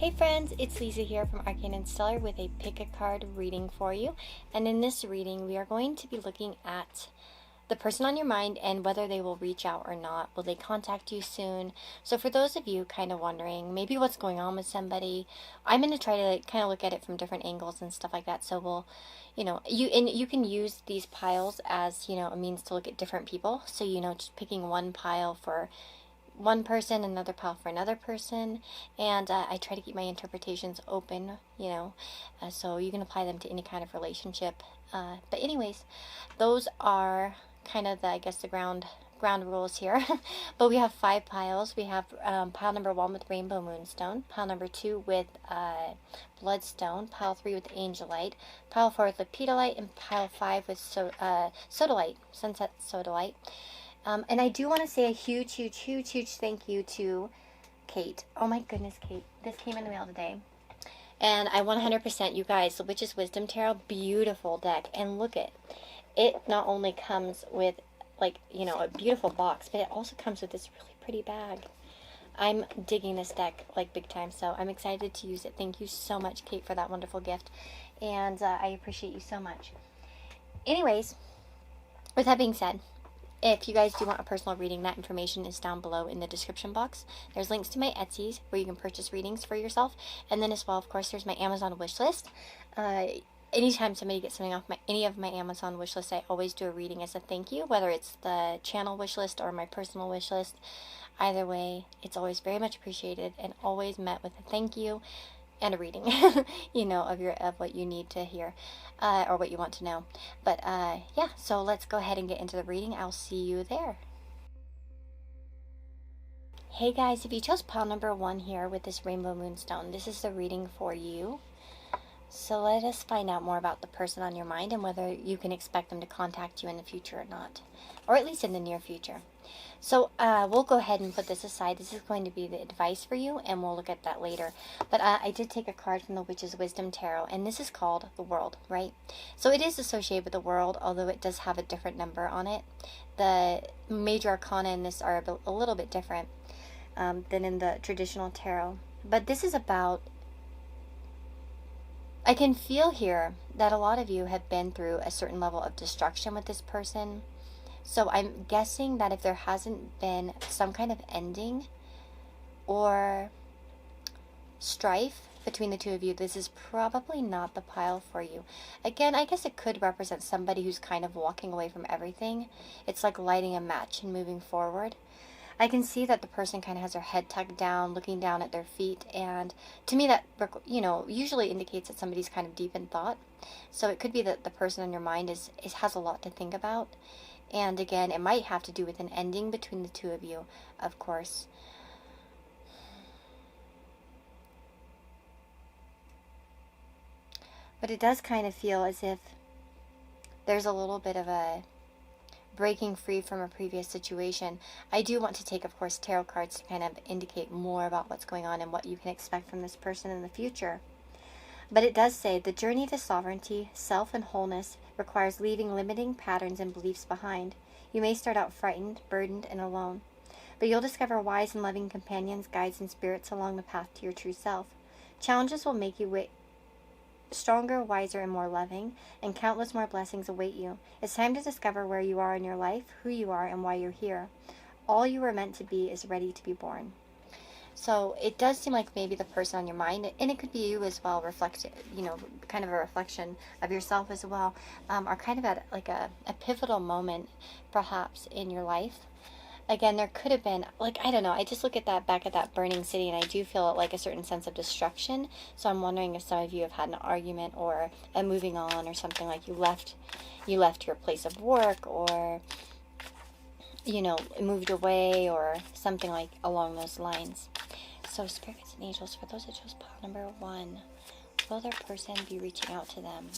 Hey friends, it's Lisa here from Arcane and Stellar with a pick a card reading for you. And in this reading, we are going to be looking at the person on your mind and whether they will reach out or not. Will they contact you soon? So for those of you kind of wondering maybe what's going on with somebody, I'm going to try to kind of look at it from different angles and stuff like that. So we'll, you can use these piles as, a means to look at different people. So, just picking one pile for one person, another pile for another person, and I try to keep my interpretations open, so you can apply them to any kind of relationship. But anyways, those are kind of the ground rules here. But we have 5 piles. We have pile number 1 with Rainbow Moonstone, pile number 2 with Bloodstone, pile 3 with Angelite, pile 4 with Lepidolite, and pile 5 with Sodalite, Sunset Sodalite. And I do want to say a huge thank you to Kate. Oh my goodness, Kate. This came in the mail today. And I 100%, you guys, the Witch's Wisdom Tarot, beautiful deck. And look at it. Not only comes with, a beautiful box, but it also comes with this really pretty bag. I'm digging this deck, big time, so I'm excited to use it. Thank you so much, Kate, for that wonderful gift. And I appreciate you so much. Anyways, with that being said, if you guys do want a personal reading, that information is down below in the description box. There's links to my Etsy's where you can purchase readings for yourself. And then as well, of course, there's my Amazon wish list. Anytime somebody gets something off any of my Amazon wish list, I always do a reading as a thank you, whether it's the channel wish list or my personal wish list. Either way, it's always very much appreciated and always met with a thank you and a reading, of what you need to hear, or what you want to know. But, yeah, so let's go ahead and get into the reading. I'll see you there. Hey guys, if you chose pile number 1 here with this Rainbow Moonstone, this is the reading for you. So let us find out more about the person on your mind and whether you can expect them to contact you in the future or not, or at least in the near future. So we'll go ahead and put this aside. This is going to be the advice for you, and we'll look at that later. But I did take a card from the Witch's Wisdom Tarot, and this is called the World, right? So it is associated with the World, although it does have a different number on it. The major arcana in this are a little bit different than in the traditional tarot. But this is about... I can feel here that a lot of you have been through a certain level of destruction with this person. So I'm guessing that if there hasn't been some kind of ending or strife between the two of you, this is probably not the pile for you. Again, I guess it could represent somebody who's kind of walking away from everything. It's like lighting a match and moving forward. I can see that the person kind of has their head tucked down, looking down at their feet, and to me that, usually indicates that somebody's kind of deep in thought. So it could be that the person on your mind has a lot to think about. And again, it might have to do with an ending between the two of you, of course. But it does kind of feel as if there's a little bit of a breaking free from a previous situation. I do want to take, of course, tarot cards to kind of indicate more about what's going on and what you can expect from this person in the future. But it does say, the journey to sovereignty, self, and wholeness requires leaving limiting patterns and beliefs behind. You may start out frightened, burdened, and alone, but you'll discover wise and loving companions, guides, and spirits along the path to your true self. Challenges will make you stronger, wiser, and more loving, and countless more blessings await you. It's time to discover where you are in your life, who you are, and why you're here. All you were meant to be is ready to be born. So it does seem like maybe the person on your mind, and it could be you as well, kind of a reflection of yourself as well, are kind of at a pivotal moment perhaps in your life. Again, there could have been, I don't know, I just look at that back at that burning city, and I do feel a certain sense of destruction. So I'm wondering if some of you have had an argument or a moving on or something, like you left your place of work, or, moved away, or something along those lines. So spirits and angels, for those that chose pile number 1, will their person be reaching out to them?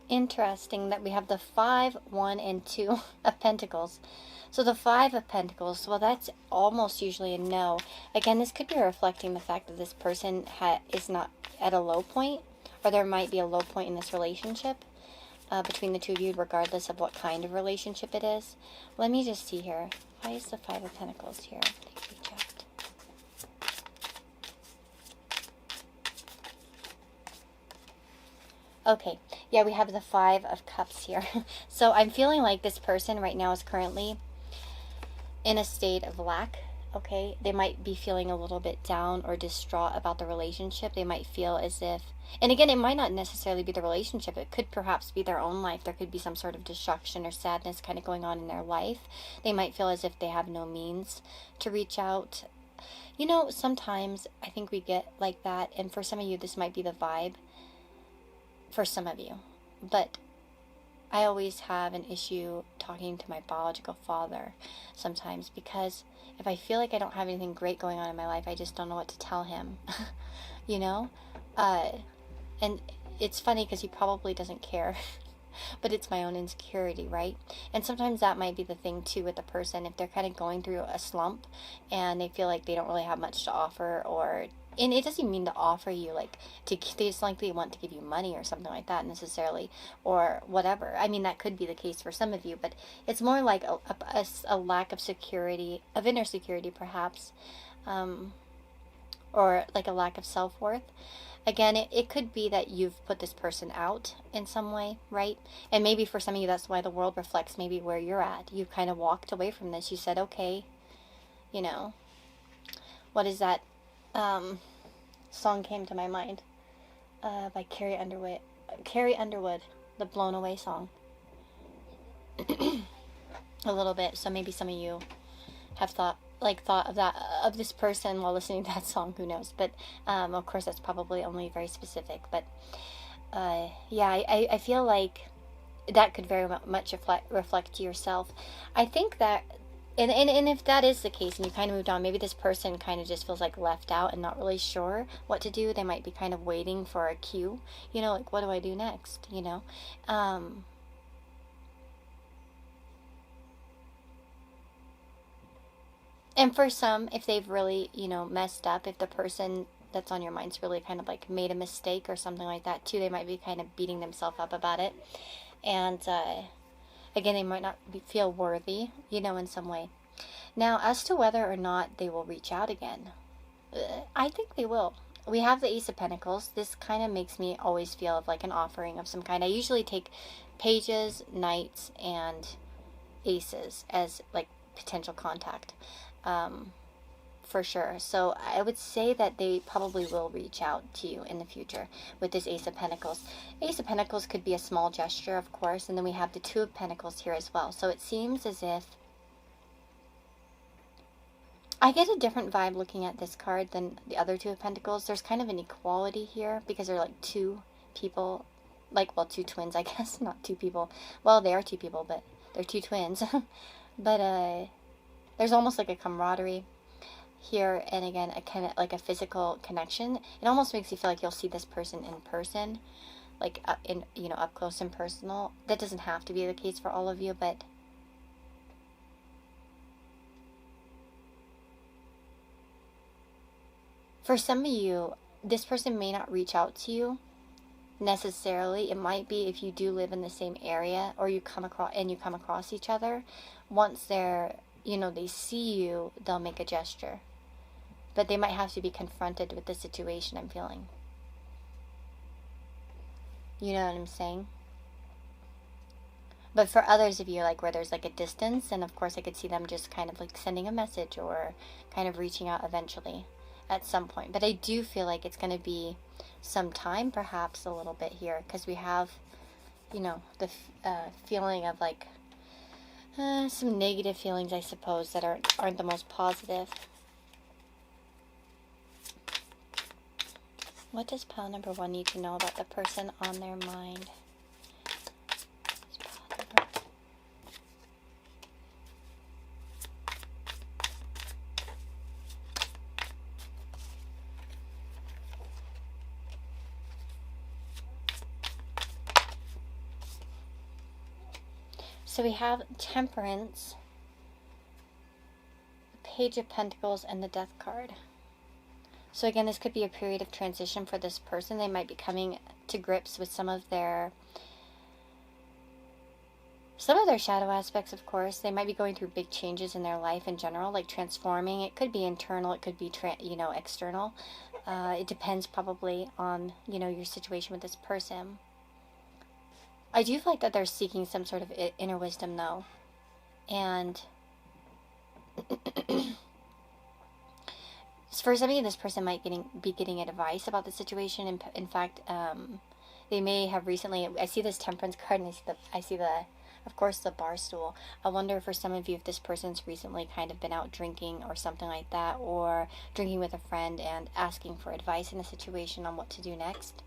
Interesting that we have the 5, 1, and 2 of Pentacles. So the 5 of Pentacles, well, that's almost usually a no. Again, this could be reflecting the fact that this person is not at a low point, or there might be a low point in this relationship between the two of you, regardless of what kind of relationship it is. Let me just see here. Why is the 5 of Pentacles here? Please reach out. Okay, yeah, we have the 5 of Cups here. So I'm feeling like this person right now is currently in a state of lack, okay? They might be feeling a little bit down or distraught about the relationship. They might feel as if, and again, it might not necessarily be the relationship. It could perhaps be their own life. There could be some sort of destruction or sadness kind of going on in their life. They might feel as if they have no means to reach out. You know, sometimes I think we get like that, and for some of you, this might be the vibe for some of you. But I always have an issue talking to my biological father sometimes, because if I feel like I don't have anything great going on in my life, I just don't know what to tell him, you know? And it's funny because he probably doesn't care, but it's my own insecurity, right? And sometimes that might be the thing too with the person, if they're kind of going through a slump and they feel like they don't really have much to offer, or and it doesn't mean to offer you, like, they just likely want to give you money or something like that necessarily, or whatever. I mean, that could be the case for some of you, but it's more like a lack of security, of inner security perhaps, or like a lack of self-worth. Again, it could be that you've put this person out in some way, right? And maybe for some of you, that's why the world reflects maybe where you're at. You've kind of walked away from this. You said, okay, you know, what is that? Song came to my mind by Carrie Underwood, the Blown Away song. A little bit. So maybe some of you have thought of that, of this person while listening to that song. Who knows? But of course, that's probably only very specific. But yeah, I feel like that could very much reflect yourself. I think that. And if that is the case and you kind of moved on, maybe this person kind of just feels like left out and not really sure what to do. They might be kind of waiting for a cue, you know, like, what do I do next, you know? And for some, if they've really, you know, messed up, if the person that's on your mind's really kind of like made a mistake or something like that too, they might be kind of beating themselves up about it. And, again, they might not feel worthy, you know, in some way. Now, as to whether or not they will reach out again, I think they will. We have the Ace of Pentacles. This kind of makes me always feel of like an offering of some kind. I usually take pages, knights, and aces as like potential contact, for sure. So I would say that they probably will reach out to you in the future with this Ace of Pentacles. Ace of Pentacles could be a small gesture, of course, and then we have the Two of Pentacles here as well. So it seems as if I get a different vibe looking at this card than the other Two of Pentacles. There's kind of an equality here because they're like two people, like, well, two twins, I guess, not two people. Well, they are two people, but they're two twins. But there's almost like a camaraderie here, and again, a kind of like a physical connection. It almost makes you feel like you'll see this person in person, like in, you know, up close and personal. That doesn't have to be the case for all of you, but for some of you, this person may not reach out to you necessarily. It might be if you do live in the same area, or you come across each other. Once they're, you know, they see you, they'll make a gesture. But they might have to be confronted with the situation, I'm feeling. You know what I'm saying? But for others of you, like where there's like a distance, and of course I could see them just kind of like sending a message or kind of reaching out eventually at some point. But I do feel like it's going to be some time, perhaps a little bit here, because we have, you know, the feeling of like some negative feelings, I suppose, that aren't the most positive. What does pile number 1 need to know about the person on their mind? So we have Temperance, the Page of Pentacles, and the Death card. So again, this could be a period of transition for this person. They might be coming to grips with some of their shadow aspects, of course. They might be going through big changes in their life in general, like transforming. It could be internal, it could be external. It depends probably on, your situation with this person. I do feel like that they're seeking some sort of inner wisdom, though. And for some of you, this person might be getting advice about the situation. In fact, they may have recently. I see this Temperance card, and I see the, of course, the bar stool. I wonder for some of you if this person's recently kind of been out drinking or something like that, or drinking with a friend and asking for advice in a situation on what to do next.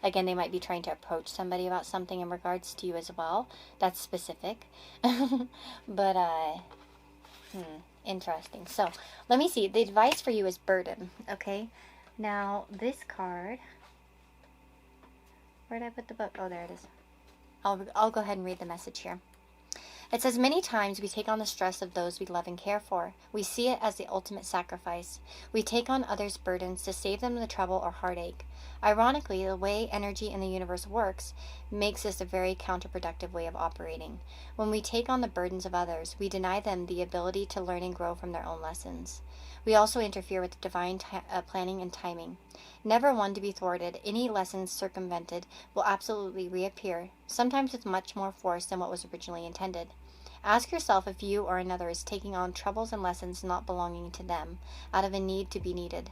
Again, they might be trying to approach somebody about something in regards to you as well. That's specific. But, interesting. So, let me see. The advice for you is burden, okay? Now, this card... Where did I put the book? Oh, there it is. I'll go ahead and read the message here. It says, many times we take on the stress of those we love and care for. We see it as the ultimate sacrifice. We take on others' burdens to save them the trouble or heartache. Ironically, the way energy in the universe works makes this a very counterproductive way of operating. When we take on the burdens of others, we deny them the ability to learn and grow from their own lessons. We also interfere with divine planning and timing. Never one to be thwarted, any lessons circumvented will absolutely reappear, sometimes with much more force than what was originally intended. Ask yourself if you or another is taking on troubles and lessons not belonging to them, out of a need to be needed.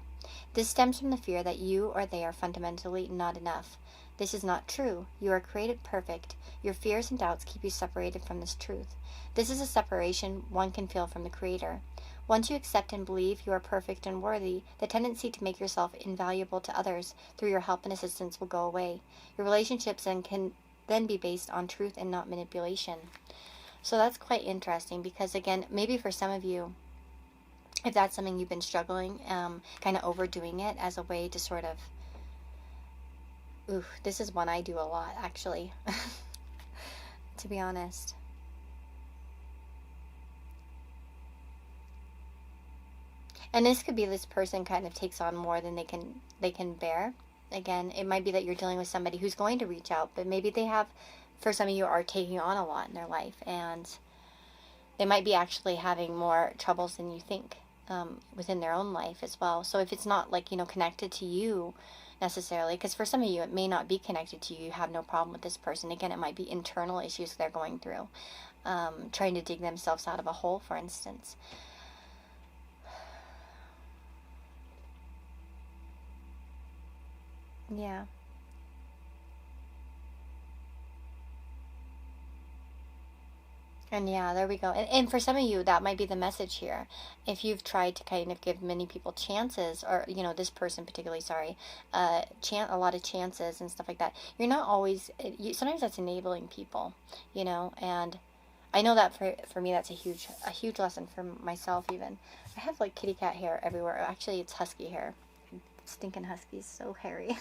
This stems from the fear that you or they are fundamentally not enough. This is not true. You are created perfect. Your fears and doubts keep you separated from this truth. This is a separation one can feel from the Creator. Once you accept and believe you are perfect and worthy, the tendency to make yourself invaluable to others through your help and assistance will go away. Your relationships can then be based on truth and not manipulation. So that's quite interesting because, again, maybe for some of you, if that's something you've been struggling, kind of overdoing it as a way to sort of... this is one I do a lot, actually, to be honest. And this could be this person kind of takes on more than they can bear. Again, it might be that you're dealing with somebody who's going to reach out, but maybe they have, for some of you, are taking on a lot in their life, and they might be actually having more troubles than you think within their own life as well. So if it's not connected to you necessarily, because for some of you it may not be connected to you, you have no problem with this person. Again, it might be internal issues they're going through, trying to dig themselves out of a hole, for instance. Yeah. And yeah, there we go. And for some of you, that might be the message here. If you've tried to kind of give many people chances, or, this person particularly, a lot of chances and stuff like that, you're not always, sometimes that's enabling people, and I know that for me, that's a huge lesson for myself even. I have kitty cat hair everywhere. Actually, it's husky hair. Stinking huskies, so hairy.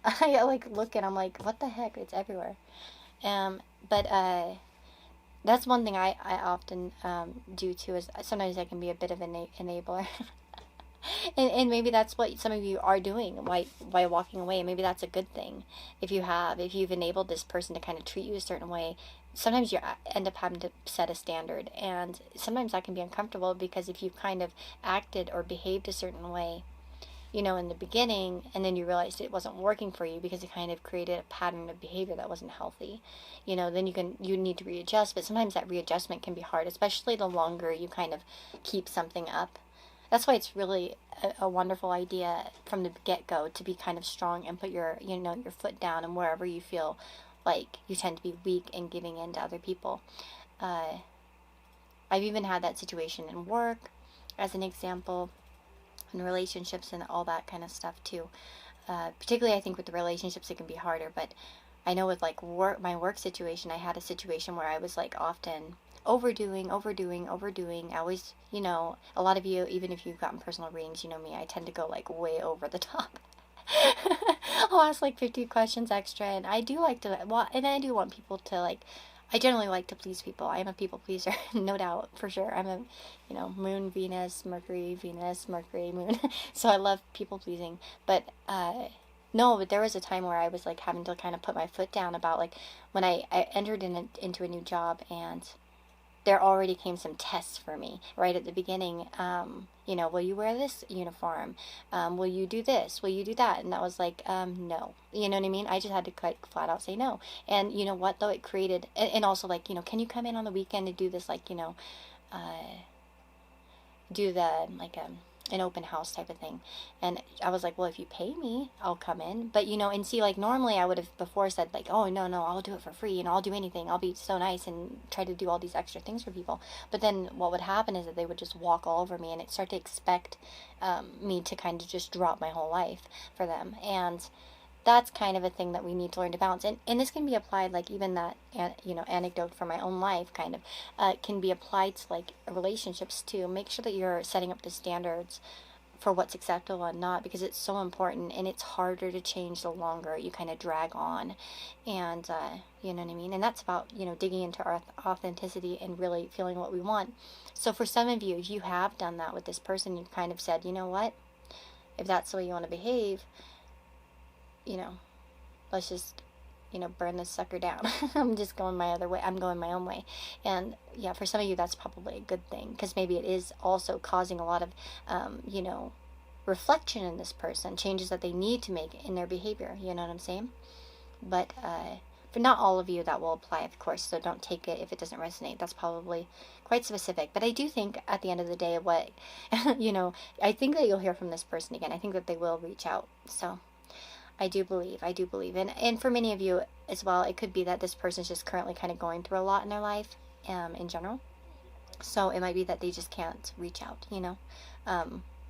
I look and I'm like, what the heck? It's everywhere. But that's one thing I often do too, is sometimes I can be a bit of an enabler. and maybe that's what some of you are doing by walking away. Maybe that's a good thing. If you've enabled this person to kind of treat you a certain way, sometimes you end up having to set a standard, and sometimes that can be uncomfortable, because if you've kind of acted or behaved a certain way, in the beginning, and then you realized it wasn't working for you because it kind of created a pattern of behavior that wasn't healthy, then you need to readjust. But sometimes that readjustment can be hard, especially the longer you kind of keep something up. That's why it's really a wonderful idea from the get-go to be kind of strong and put your your foot down, and wherever you feel like you tend to be weak and giving in to other people. I've even had that situation in work, as an example, in relationships and all that kind of stuff too. Particularly, I think with the relationships it can be harder, but I know with my work situation, I had a situation where I was often overdoing. I always, a lot of you, even if you've gotten personal readings, you know me, I tend to go way over the top. I'll ask 50 questions extra, and I do like to, and I do want people to I generally like to please people. I am a people pleaser, no doubt, for sure. I'm a, moon, Venus, Mercury, moon. So I love people pleasing. But, no, but there was a time where I was, like, having to kind of put my foot down about, like, when I entered into a new job, and there already came some tests for me right at the beginning. Will you wear this uniform? Will you do this? Will you do that? And that was like, no. You know what I mean? I just had to flat out say no. And you know what, though? It created, and also, like, can you come in on the weekend to do this, like, uh, do the, like, an open house type of thing. And I was like, well, if you pay me, I'll come in. But, and see, like, normally I would have before said, like, oh, no, I'll do it for free, I'll do anything. I'll be so nice and try to do all these extra things for people. But then what would happen is that they would just walk all over me, and it start to expect me to kind of just drop my whole life for them. And that's kind of a thing that we need to learn to balance. And this can be applied, like, even that, anecdote from my own life kind of, can be applied to, like, relationships too. Make sure that you're setting up the standards for what's acceptable and not, because it's so important, and it's harder to change the longer you kind of drag on. And, you know what I mean? And that's about, digging into our authenticity and really feeling what we want. So for some of you, if you have done that with this person, you've kind of said, you know what, if that's the way you want to behave, let's just, burn this sucker down. I'm just going my other way. I'm going my own way. And yeah, for some of you, that's probably a good thing, because maybe it is also causing a lot of, reflection in this person, changes that they need to make in their behavior. You know what I'm saying? But for not all of you, that will apply, of course. So don't take it if it doesn't resonate. That's probably quite specific. But I do think at the end of the day, what, I think that you'll hear from this person again. I think that they will reach out. So I do believe. And for many of you as well, it could be that this person's just currently kind of going through a lot in their life, in general. So it might be that they just can't reach out,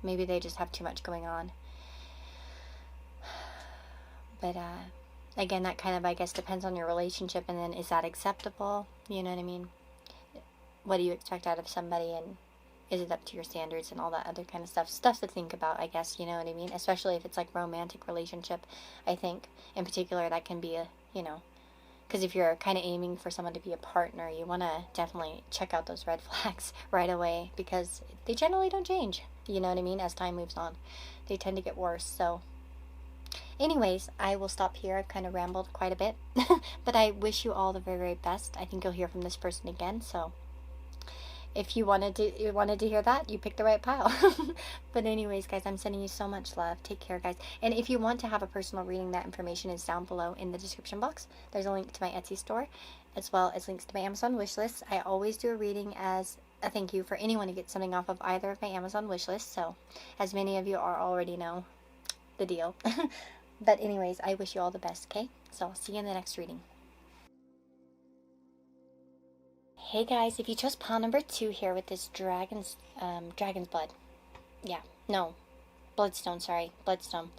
maybe they just have too much going on. But, again, that kind of, I guess, depends on your relationship, and then is that acceptable? You know what I mean? What do you expect out of somebody, and is it up to your standards and all that other kind of stuff to think about, I guess, you know what I mean? Especially if it's like romantic relationship, I think in particular that can be a, because if you're kind of aiming for someone to be a partner, you want to definitely check out those red flags right away, because they generally don't change, you know what I mean? As time moves on, they tend to get worse. So anyways, I will stop here. I've kind of rambled quite a bit, but I wish you all the very, very best. I think you'll hear from this person again, so if you wanted to hear that, you picked the right pile. But anyways, guys, I'm sending you so much love. Take care, guys. And if you want to have a personal reading, that information is down below in the description box. There's a link to my Etsy store, as well as links to my Amazon wishlist. I always do a reading as a thank you for anyone who gets something off of either of my Amazon wishlists. So, as many of you already know the deal. But anyways, I wish you all the best, okay? So I'll see you in the next reading. Hey guys, if you chose pile number 2 here with this dragon's blood. Yeah, no. Bloodstone, sorry. Bloodstone.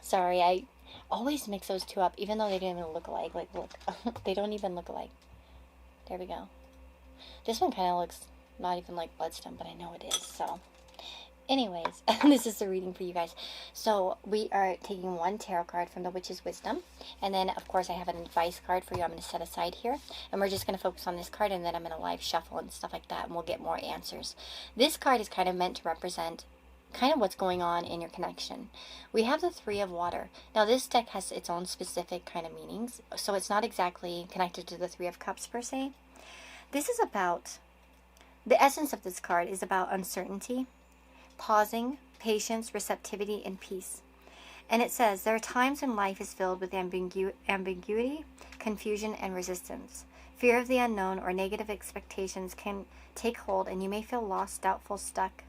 Sorry, I always mix those two up, even though they don't even look alike. Like, look. They don't even look alike. There we go. This one kind of looks not even like bloodstone, but I know it is, so. Anyways, this is the reading for you guys. So we are taking one tarot card from the Witch's Wisdom, and then of course I have an advice card for you. I'm going to set aside here, and we're just going to focus on this card, and then I'm going to live shuffle and stuff like that, and we'll get more answers. This card is kind of meant to represent kind of what's going on in your connection. We have the Three of Water. Now this deck has its own specific kind of meanings, so it's not exactly connected to the Three of Cups per se. This is about, the essence of this card is about uncertainty, pausing, patience, receptivity, and peace. And it says, there are times when life is filled with ambiguity, confusion, and resistance. Fear of the unknown or negative expectations can take hold, and you may feel lost, doubtful, stuck.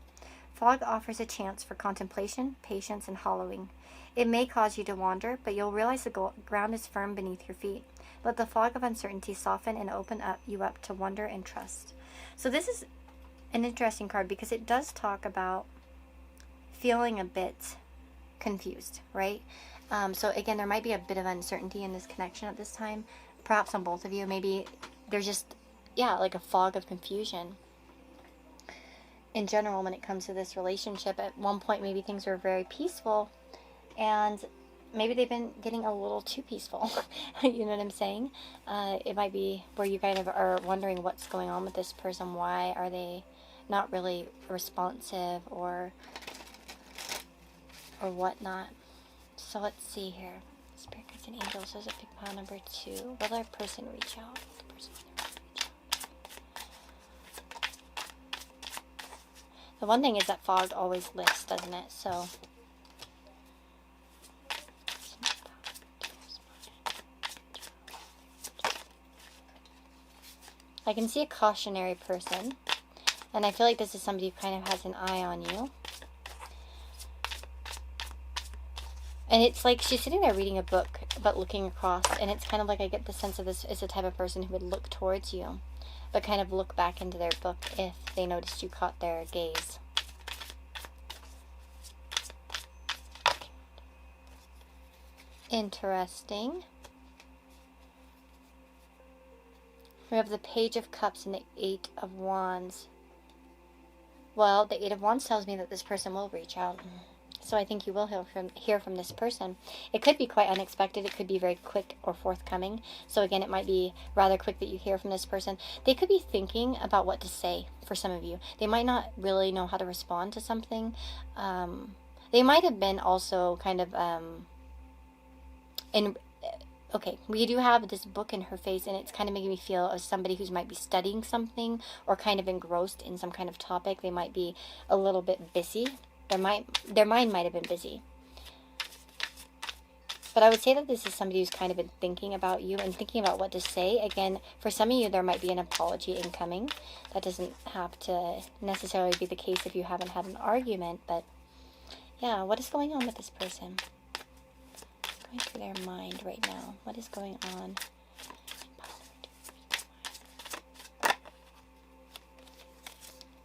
Fog offers a chance for contemplation, patience, and hollowing. It may cause you to wander, but you'll realize the ground is firm beneath your feet. Let the fog of uncertainty soften and open you up to wonder and trust. So this is an interesting card, because it does talk about feeling a bit confused, right? So again, there might be a bit of uncertainty in this connection at this time, perhaps on both of you. Maybe there's just, like a fog of confusion in general when it comes to this relationship. At one point, maybe things were very peaceful, and maybe they've been getting a little too peaceful. You know what I'm saying? It might be where you kind of are wondering what's going on with this person. Why are they not really responsive or whatnot? So let's see here. Spirit guides and angels says a pick pile number 2. Will their person reach out? The person will reach out. The one thing is that fog always lifts, doesn't it? So I can see a cautionary person, and I feel like this is somebody who kind of has an eye on you. And it's like she's sitting there reading a book, but looking across, and it's kind of like I get the sense of this is the type of person who would look towards you, but kind of look back into their book if they noticed you caught their gaze. Interesting. We have the Page of Cups and the 8 of Wands. Well, the 8 of Wands tells me that this person will reach out. So I think you will hear from this person. It could be quite unexpected. It could be very quick or forthcoming. So again, it might be rather quick that you hear from this person. They could be thinking about what to say for some of you. They might not really know how to respond to something. They might have been also kind of okay, we do have this book in her face, and it's kind of making me feel as somebody who might be studying something or kind of engrossed in some kind of topic. They might be a little bit busy. Their mind might have been busy. But I would say that this is somebody who's kind of been thinking about you and thinking about what to say. Again, for some of you, there might be an apology incoming. That doesn't have to necessarily be the case if you haven't had an argument. But yeah, what is going on with this person? Going through their mind right now. What is going on?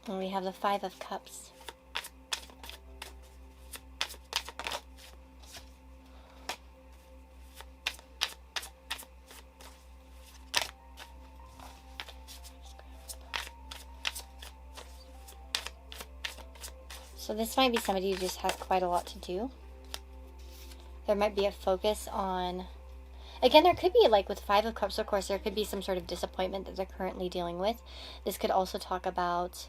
And we have the 5 of Cups. So this might be somebody who just has quite a lot to do. There might be a focus on, again, there could be, like with 5 of Cups, of course, there could be some sort of disappointment that they're currently dealing with. This could also talk about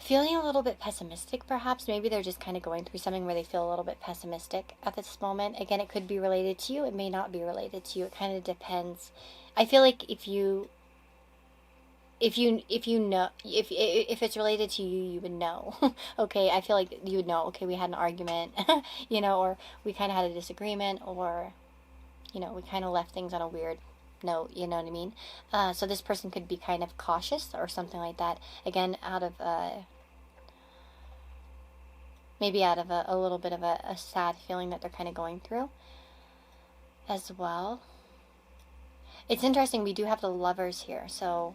feeling a little bit pessimistic, perhaps. Maybe they're just kind of going through something where they feel a little bit pessimistic at this moment. Again, it could be related to you. It may not be related to you. It kind of depends. I feel like if it's related to you, you would know. Okay, I feel like you would know. Okay, we had an argument, you know, or we kind of had a disagreement, or, you know, we kind of left things on a weird note, you know what I mean? So this person could be kind of cautious or something like that. Again, out of maybe out of a little bit of a sad feeling that they're kind of going through as well. It's interesting, we do have the Lovers here, so.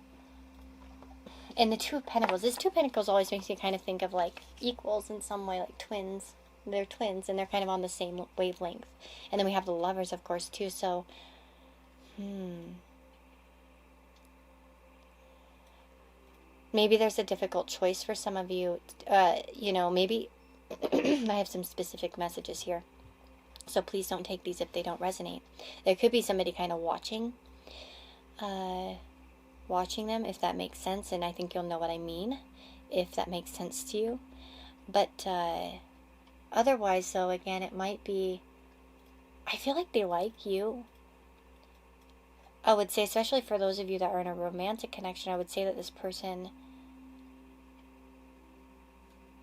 And the 2 of Pentacles. This 2 of Pentacles always makes me kind of think of like equals in some way, like twins. They're twins, and they're kind of on the same wavelength. And then we have the Lovers, of course, too. So, maybe there's a difficult choice for some of you. You know, maybe I have some specific messages here. So please don't take these if they don't resonate. There could be somebody kind of watching them, if that makes sense, and I think you'll know what I mean if that makes sense to you. But otherwise, though, again, it might be, I feel like they like you. I would say, especially for those of you that are in a romantic connection, I would say that this person,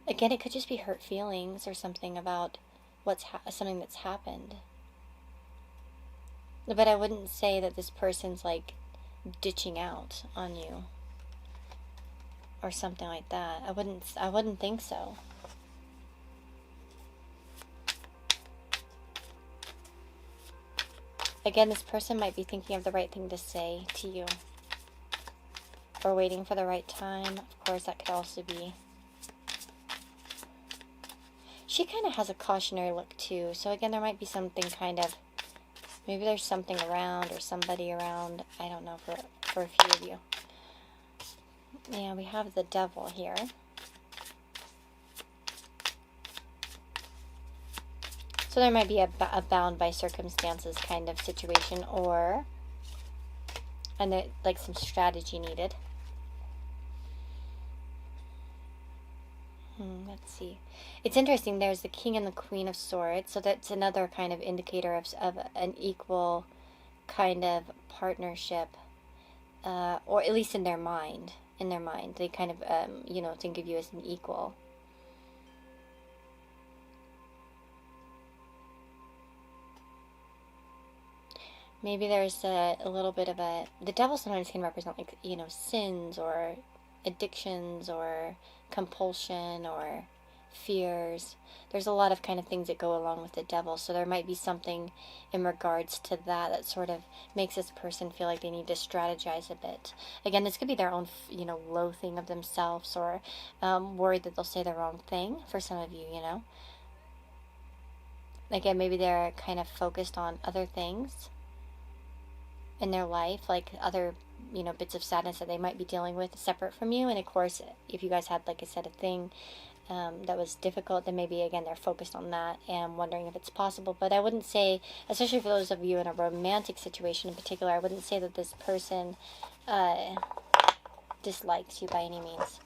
again, it could just be hurt feelings or something about something that's happened. But I wouldn't say that this person's like ditching out on you or something like that. I wouldn't think so. Again, this person might be thinking of the right thing to say to you, or waiting for the right time. Of course, that could also be. She kind of has a cautionary look too, so again, there might be something kind of, maybe there's something around or somebody around, I don't know, for a few of you. Yeah, we have the Devil here. So So there might be a bound by circumstances kind of situation, or like some strategy needed. Let's see. It's interesting. There's the King and the Queen of Swords, so that's another kind of indicator of an equal kind of partnership, or at least in their mind. In their mind, they kind of, think of you as an equal. Maybe there's a little bit of the devil sometimes can represent, like, sins or addictions or compulsion or fears. There's a lot of kind of things that go along with the devil, so there might be something in regards to that sort of makes this person feel like they need to strategize a bit. Again, this could be their own, loathing of themselves, or worried that they'll say the wrong thing for some of you, Again, maybe they're kind of focused on other things in their life, like other bits of sadness that they might be dealing with separate from you. And of course, if you guys had, like I said, a thing that was difficult, then maybe again they're focused on that and wondering if it's possible. But I wouldn't say, especially for those of you in a romantic situation in particular, I wouldn't say that this person dislikes you by any means.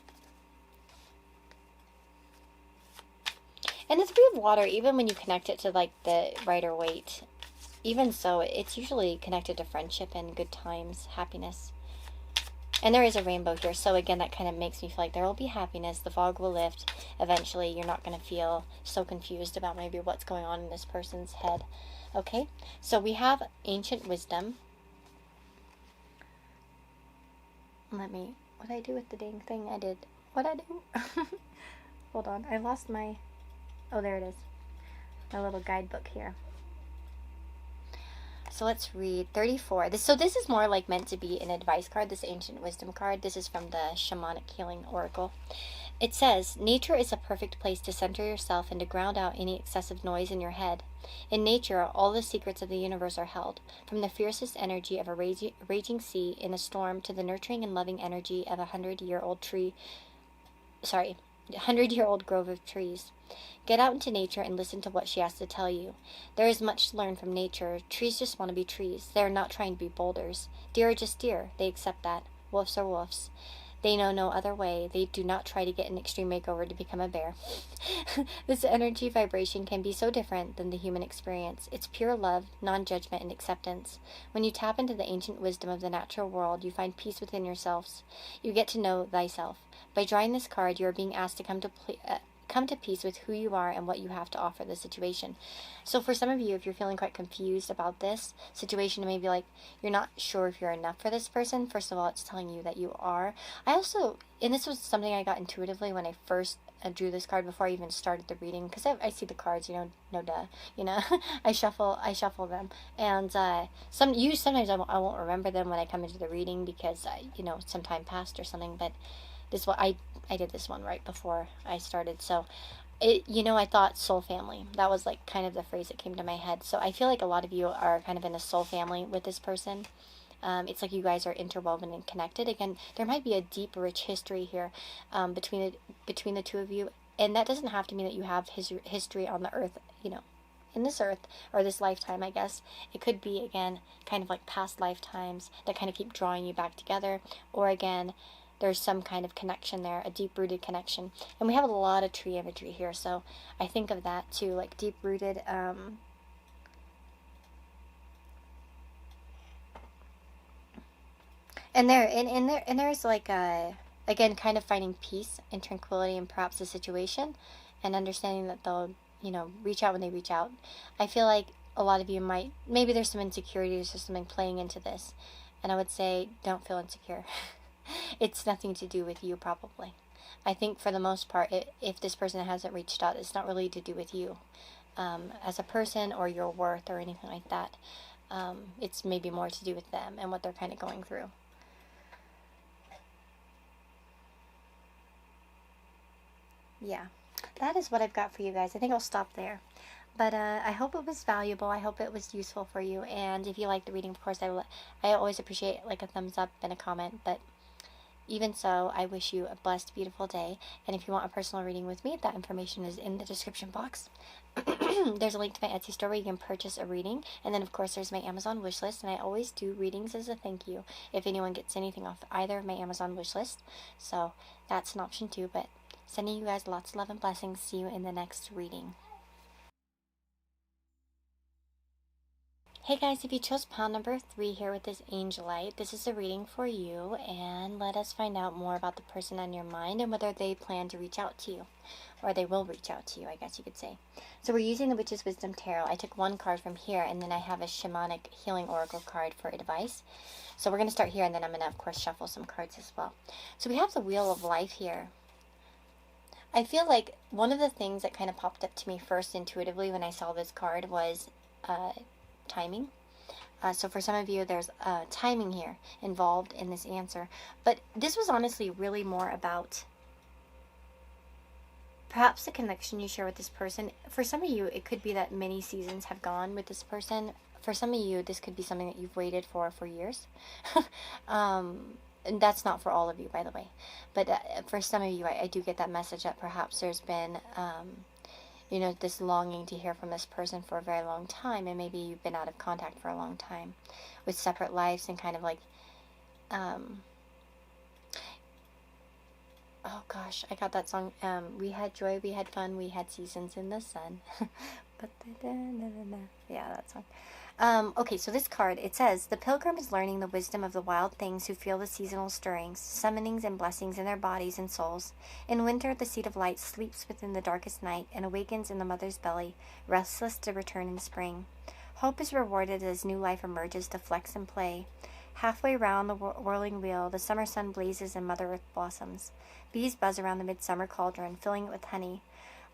And the Three of Water, even when you connect it to like the Rider-Waite, even so, it's usually connected to friendship and good times, happiness. And there is a rainbow here, so again, that kind of makes me feel like there will be happiness. The fog will lift. Eventually, you're not going to feel so confused about maybe what's going on in this person's head. Okay, so we have Ancient Wisdom. What did I do with the dang thing? What'd I do? Hold on, I lost my... Oh, there it is. My little guidebook here. So let's read 34. This is more like meant to be an advice card, this Ancient Wisdom card. This is from the Shamanic Healing Oracle. It says, nature is a perfect place to center yourself and to ground out any excessive noise in your head. In nature, all the secrets of the universe are held, from the fiercest energy of a raging sea in a storm to the nurturing and loving energy of a 100-year-old grove of trees. Get out into nature and listen to what she has to tell you. There is much to learn from nature. Trees just want to be trees. They are not trying to be boulders. Deer are just deer. They accept that. Wolves are wolves. They know no other way. They do not try to get an extreme makeover to become a bear. This energy vibration can be so different than the human experience. It's pure love, non-judgment, and acceptance. When you tap into the ancient wisdom of the natural world, you find peace within yourselves. You get to know thyself. By drawing this card, you are being asked to come to peace with who you are and what you have to offer the situation. So for some of you, if you're feeling quite confused about this situation, maybe like you're not sure if you're enough for this person, first of all, it's telling you that you are. And this was something I got intuitively when I first drew this card before I even started the reading, because I see the cards, no duh, I shuffle them, and sometimes I won't remember them when I come into the reading because some time passed or something, but this one I did this one right before I started, so I thought soul family. That was like kind of the phrase that came to my head. So I feel like a lot of you are kind of in a soul family with this person. It's like you guys are interwoven and connected. Again, there might be a deep, rich history here between the two of you, and that doesn't have to mean that you have history on the earth, in this earth or this lifetime, I guess. It could be, again, kind of like past lifetimes that kind of keep drawing you back together, or again, there's some kind of connection there, a deep-rooted connection. And we have a lot of tree imagery here, so I think of that too, like deep-rooted, and there's like again, kind of finding peace and tranquility in perhaps the situation, and understanding that they'll, reach out when they reach out. I feel like a lot of you maybe there's some insecurities or something playing into this, and I would say don't feel insecure. It's nothing to do with you, probably. I think for the most part, if this person hasn't reached out, it's not really to do with you as a person or your worth or anything like that. It's maybe more to do with them and what they're kind of going through. Yeah, that is what I've got for you guys. I think I'll stop there. But I hope it was valuable. I hope it was useful for you. And if you liked the reading, of course, I always appreciate like a thumbs up and a comment. But even so, I wish you a blessed, beautiful day. And if you want a personal reading with me, that information is in the description box. There's a link to my Etsy store where you can purchase a reading. And then, of course, there's my Amazon wish list. And I always do readings as a thank you if anyone gets anything off either of my Amazon wish list. So that's an option too. But sending you guys lots of love and blessings. See you in the next reading. Hey guys, if you chose pile number 3 here with this Angelite, this is a reading for you, and let us find out more about the person on your mind and whether they plan to reach out to you, or they will reach out to you, I guess you could say. So we're using the Witch's Wisdom Tarot. I took one card from here, and then I have a Shamanic Healing Oracle card for advice. So we're going to start here, and then I'm going to, of course, shuffle some cards as well. So we have the Wheel of Life here. I feel like one of the things that kind of popped up to me first intuitively when I saw this card was timing. So for some of you, there's timing here involved in this answer. But this was honestly really more about perhaps the connection you share with this person. For some of you, it could be that many seasons have gone with this person. For some of you, this could be something that you've waited for years. And that's not for all of you, by the way. But for some of you, I do get that message that perhaps there's been you know, this longing to hear from this person for a very long time, and maybe you've been out of contact for a long time with separate lives and kind of like, oh gosh, I got that song, we had joy, we had fun, we had seasons in the sun. But yeah, that song. Okay, so this card, it says, the pilgrim is learning the wisdom of the wild things who feel the seasonal stirrings, summonings, and blessings in their bodies and souls. In winter, the seed of light sleeps within the darkest night and awakens in the mother's belly, restless to return in spring. Hope is rewarded as new life emerges to flex and play. Halfway round the whirling wheel, the summer sun blazes and Mother Earth blossoms. Bees buzz around the midsummer cauldron, filling it with honey.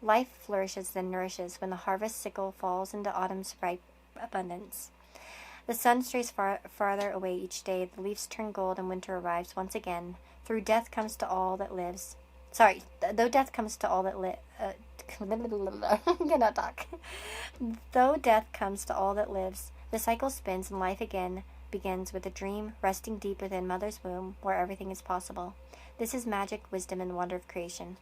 Life flourishes then nourishes when the harvest sickle falls into autumn's ripe abundance. The sun strays farther away each day. The leaves turn gold and winter arrives once again. Though death comes to all that lives. Though death comes to all that lives, the cycle spins and life again begins with a dream resting deep within Mother's womb, where everything is possible. This is magic, wisdom, and wonder of creation.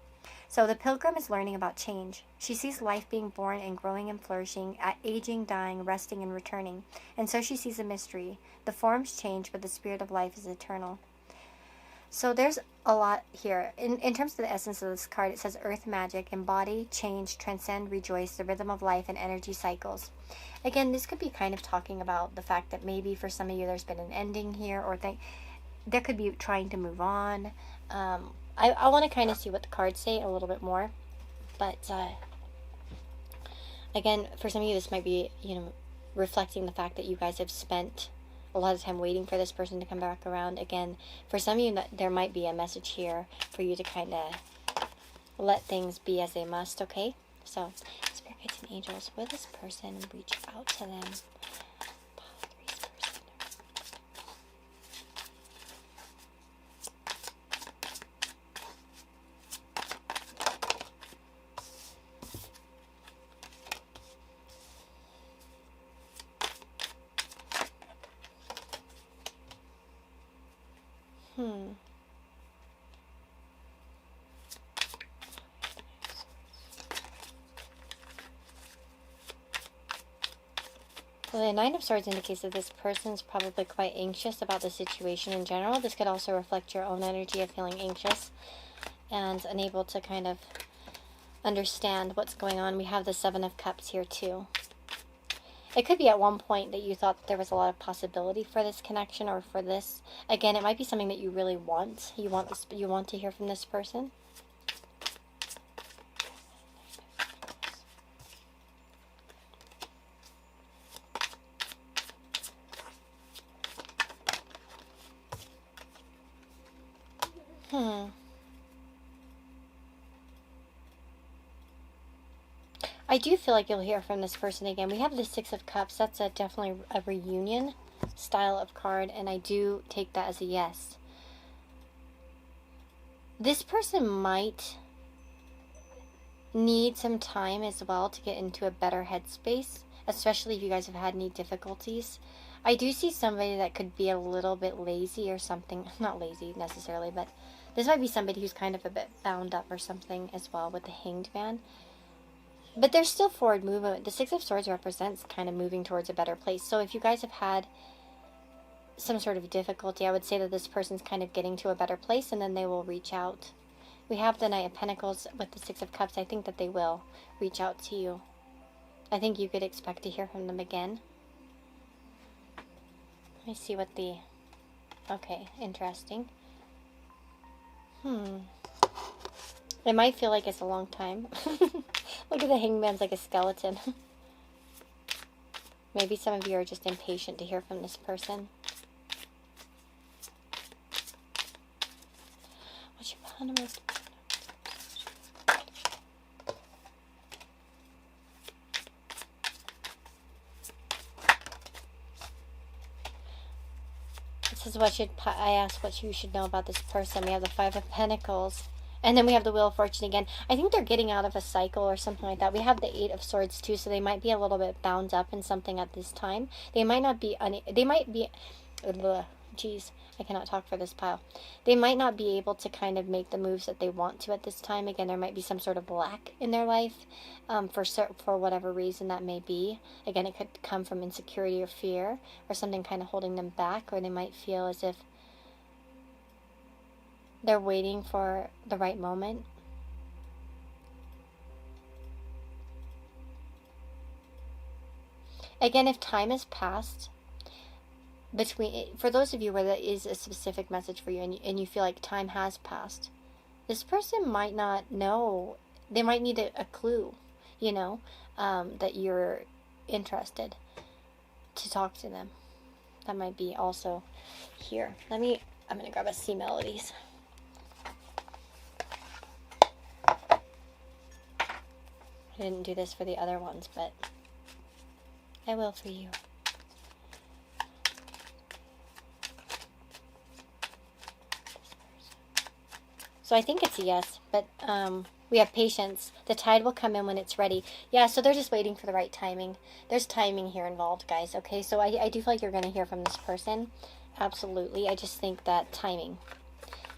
So the pilgrim is learning about change. She sees life being born and growing and flourishing, aging, dying, resting, and returning. And so she sees a mystery. The forms change, but the spirit of life is eternal. So there's a lot here. In terms of the essence of this card, it says earth magic, embody, change, transcend, rejoice, the rhythm of life and energy cycles. Again, this could be kind of talking about the fact that maybe for some of you there's been an ending here, or there could be trying to move on. I want to kind of see what the cards say a little bit more, but again, for some of you, this might be, you know, reflecting the fact that you guys have spent a lot of time waiting for this person to come back around. Again, for some of you, there might be a message here for you to kind of let things be as they must, okay? So, Spirit Guides and Angels, will this person reach out to them? Well, the Nine of Swords indicates that this person's probably quite anxious about the situation in general. This could also reflect your own energy of feeling anxious and unable to kind of understand what's going on. We have the Seven of Cups here too. It could be at one point that you thought there was a lot of possibility for this connection or for this. Again, it might be something that you really want. You want to hear from this person. I do feel like you'll hear from this person again. We have the Six of Cups. That's definitely a reunion style of card, and I do take that as a yes. This person might need some time as well to get into a better headspace, especially if you guys have had any difficulties. I do see somebody that could be a little bit lazy or something. Not lazy necessarily, but this might be somebody who's kind of a bit bound up or something as well with the Hanged Man. But there's still forward movement. The Six of Swords represents kind of moving towards a better place. So if you guys have had some sort of difficulty, I would say that this person's kind of getting to a better place, and then they will reach out. We have the Knight of Pentacles with the Six of Cups. I think that they will reach out to you. I think you could expect to hear from them again. Let me see what the... Okay, interesting. It might feel like it's a long time. Look at the Hanged Man's like a skeleton. Maybe some of you are just impatient to hear from this person. What's your plan? This is what I asked what you should know about this person. We have the Five of Pentacles. And then we have the Wheel of Fortune again. I think they're getting out of a cycle or something like that. We have the Eight of Swords too, so they might be a little bit bound up in something at this time. They might not be... Jeez, I cannot talk for this pile. They might not be able to kind of make the moves that they want to at this time. Again, there might be some sort of lack in their life for whatever reason that may be. Again, it could come from insecurity or fear or something kind of holding them back, or they might feel as if they're waiting for the right moment. Again, if time has passed for those of you where that is a specific message for you, and you feel like time has passed, this person might not know. They might need a clue, that you're interested to talk to them. That might be also here. I'm going to grab a Sea Melodies. I didn't do this for the other ones, but I will for you. So I think it's a yes, but we have patience. The tide will come in when it's ready. Yeah, so they're just waiting for the right timing. There's timing here involved, guys, okay? So I do feel like you're going to hear from this person. Absolutely. I just think that timing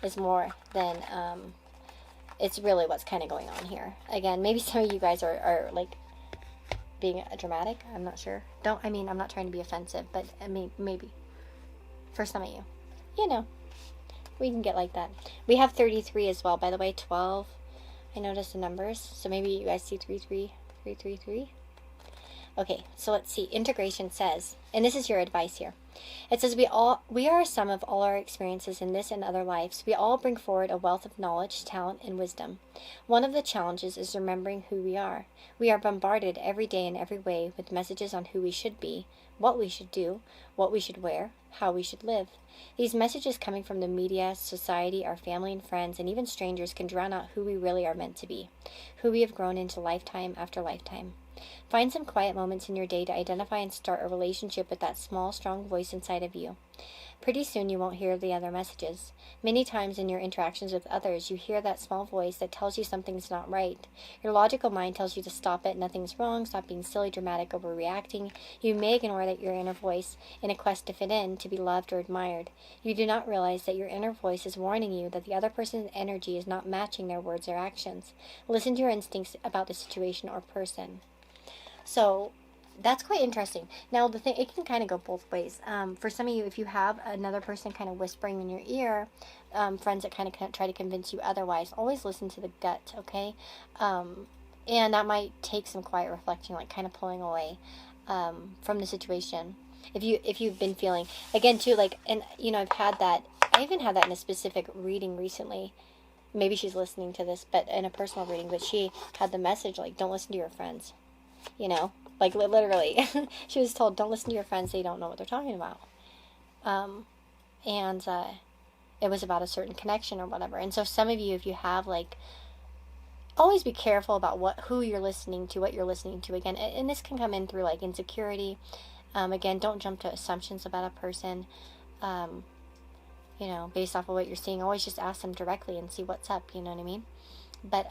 is more than... it's really what's kind of going on here. Again, maybe some of you guys are like being dramatic. I'm not sure. I'm not trying to be offensive, but maybe for some of you, we can get like that. We have 33 as well, by the way. 12. I noticed the numbers, so maybe you guys see 333. Okay, so let's see. Integration says, and this is your advice here. It says, we are a sum of all our experiences in this and other lives. We all bring forward a wealth of knowledge, talent, and wisdom. One of the challenges is remembering who we are. We are bombarded every day in every way with messages on who we should be, what we should do, what we should wear, how we should live. These messages coming from the media, society, our family and friends, and even strangers can drown out who we really are meant to be, who we have grown into lifetime after lifetime. Find some quiet moments in your day to identify and start a relationship with that small, strong voice inside of you. Pretty soon you won't hear the other messages. Many times in your interactions with others, you hear that small voice that tells you something's not right. Your logical mind tells you to stop it, nothing's wrong, stop being silly, dramatic, overreacting. You may ignore that your inner voice in a quest to fit in, to be loved or admired. You do not realize that your inner voice is warning you that the other person's energy is not matching their words or actions. Listen to your instincts about the situation or person. So that's quite interesting. Now, the thing, it can kind of go both ways. For some of you, if you have another person kind of whispering in your ear, friends that kind of try to convince you otherwise, always listen to the gut, okay? And that might take some quiet reflection, like kind of pulling away from the situation. If you've been feeling, again, too, like, and, I've had that, I even had that in a specific reading recently. Maybe she's listening to this, but in a personal reading, but she had the message, like, don't listen to your friends. Like literally, she was told, don't listen to your friends, they don't know what they're talking about. And it was about a certain connection or whatever. And so some of you, if you have, like, always be careful about who you're listening to, what you're listening to. Again, and this can come in through, like, insecurity. Again, don't jump to assumptions about a person, based off of what you're seeing. Always just ask them directly and see what's up, you know what I mean? But,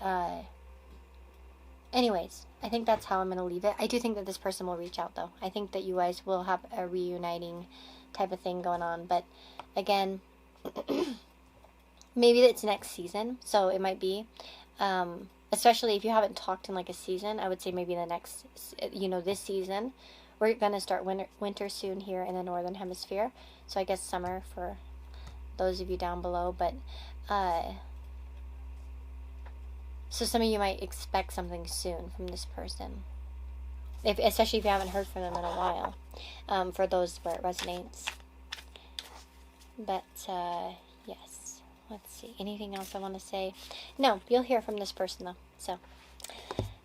anyways, I think that's how I'm going to leave it. I do think that this person will reach out, though. I think that you guys will have a reuniting type of thing going on. But again, maybe it's next season. So it might be, especially if you haven't talked in like a season, I would say maybe the next, this season. We're going to start winter soon here in the Northern Hemisphere. So I guess summer for those of you down below. But, so some of you might expect something soon from this person. Especially if you haven't heard from them in a while. For those where it resonates. But, yes. Let's see. Anything else I want to say? No, you'll hear from this person though. So,